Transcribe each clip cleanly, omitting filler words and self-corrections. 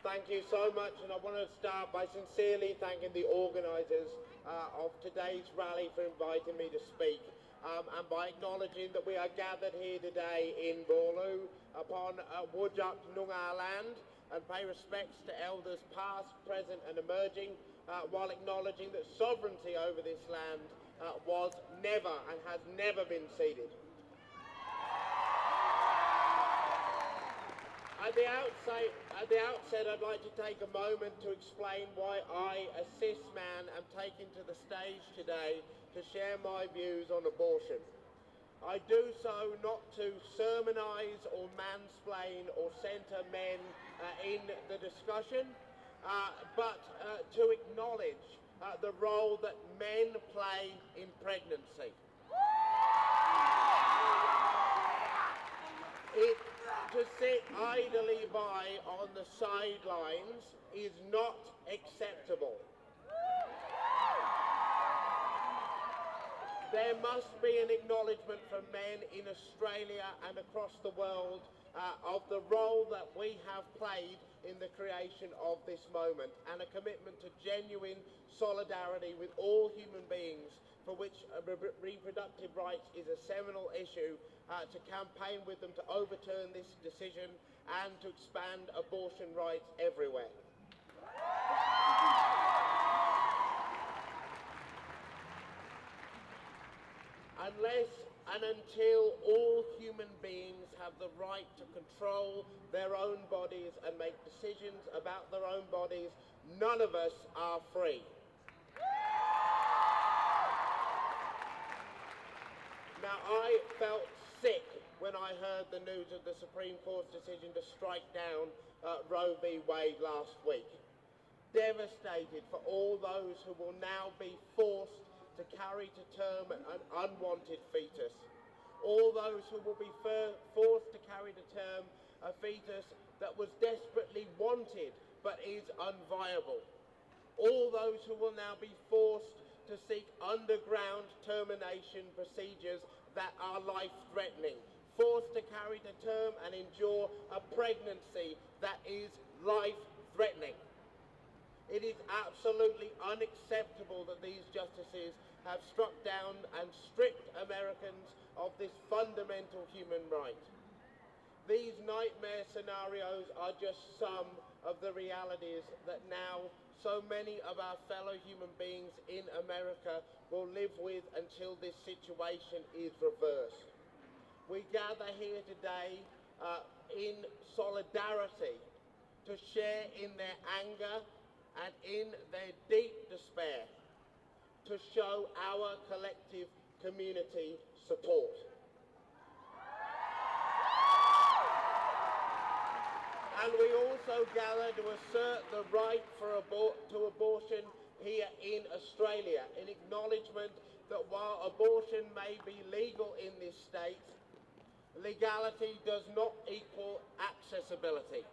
Thank you so much, and I want to start by sincerely thanking the organisers of today's rally for inviting me to speak, and by acknowledging that we are gathered here today in Borlu upon Whadjuk Noongar land, and pay respects to elders past, present and emerging, while acknowledging that sovereignty over this land was never and has never been ceded. At the outset, I'd like to take a moment to explain why I, a cis man, am taken to the stage today to share my views on abortion. I do so not to sermonise or mansplain or centre men in the discussion, but to acknowledge the role that men play in pregnancy. To sit idly by on the sidelines is not acceptable. There must be an acknowledgement from men in Australia and across the world of the role that we have played in the creation of this moment, and a commitment to genuine solidarity with all human beings for which reproductive rights is a seminal issue, to campaign with them to overturn this decision and to expand abortion rights everywhere. Unless and until all human beings have the right to control their own bodies and make decisions about their own bodies, none of us are free. Now, I felt sick when I heard the news of the Supreme Court's decision to strike down Roe v. Wade last week. Devastated for all those who will now be forced to carry to term an unwanted fetus. All those who will be forced to carry to term a fetus that was desperately wanted but is unviable. All those who will now be forced to seek underground termination procedures that are life-threatening, forced to carry to term and endure a pregnancy that is life-threatening. It is absolutely unacceptable that these justices have struck down and stripped Americans of this fundamental human right. These nightmare scenarios are just some of the realities that now so many of our fellow human beings in America will live with until this situation is reversed. We gather here today in solidarity to share in their anger and in their deep despair, to show our collective community support. And we also gather to assert the right to abortion here in Australia, in acknowledgement that while abortion may be legal in this state, legality does not equal accessibility.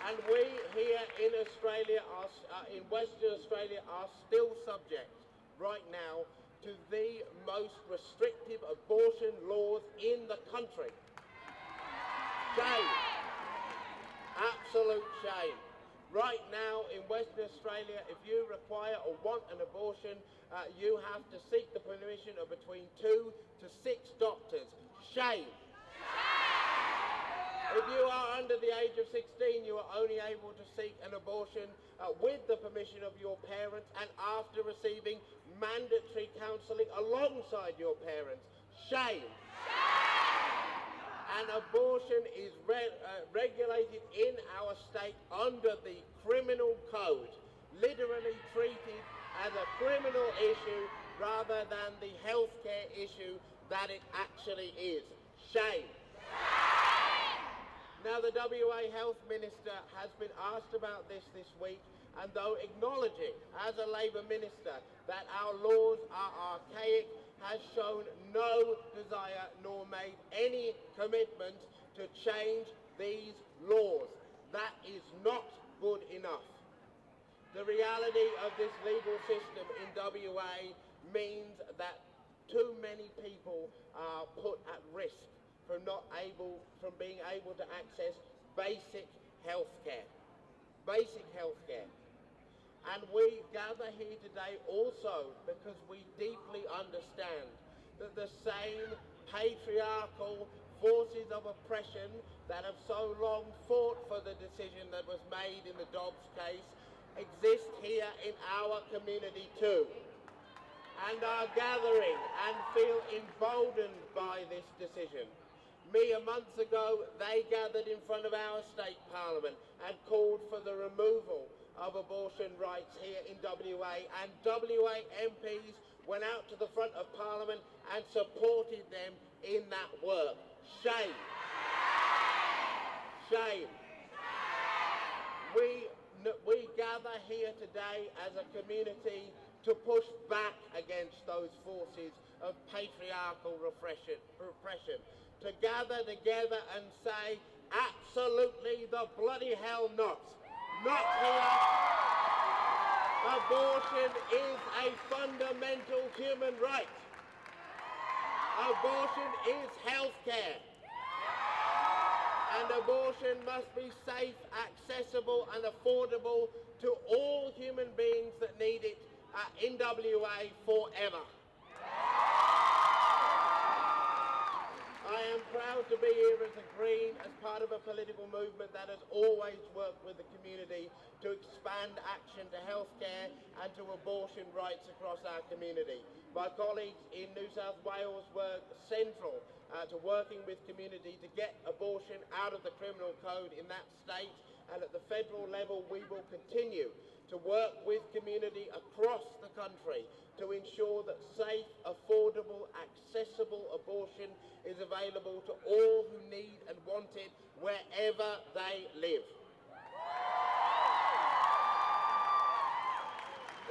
And we here in Australia, in Western Australia, are still subject right now to the most restrictive abortion laws in the country. Shame. Absolute shame. Right now in Western Australia, if you require or want an abortion, you have to seek the permission of between 2 to 6 doctors. Shame. If you are under the age of 16, you are only able to seek an abortion with the permission of your parents and after receiving mandatory counselling alongside your parents. Shame! And abortion is regulated in our state under the criminal code, literally treated as a criminal issue rather than the healthcare issue that it actually is. Shame! Now, the WA Health Minister has been asked about this week, and though acknowledging, as a Labor Minister, that our laws are archaic, has shown no desire nor made any commitment to change these laws. That is not good enough. The reality of this legal system in WA means that too many people are put at risk from from being able to access basic health care. Basic health care. And we gather here today also because we deeply understand that the same patriarchal forces of oppression that have so long fought for the decision that was made in the Dobbs case exist here in our community too, and are gathering and feel emboldened by this decision. Mere months ago, they gathered in front of our state parliament and called for the removal of abortion rights here in WA, and WA MPs went out to the front of Parliament and supported them in that work. Shame. Shame. We gather here today as a community to push back against those forces of patriarchal repression, to gather together and say, absolutely the bloody hell not. Not here. Abortion is a fundamental human right. Abortion is health care. And abortion must be safe, accessible and affordable to all human beings that need it in WA forever. I am proud to be here as a Green, as part of a political movement that has always worked with the community to expand action to healthcare and to abortion rights across our community. My colleagues in New South Wales were central to working with community to get abortion out of the criminal code in that state, and at the federal level we will continue to work with community across the country to ensure that safe, affordable, accessible abortion is available to all who need and want it wherever they live.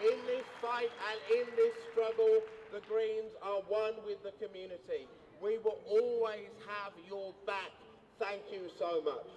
In this fight and in this struggle, the Greens are one with the community. We will always have your back. Thank you so much.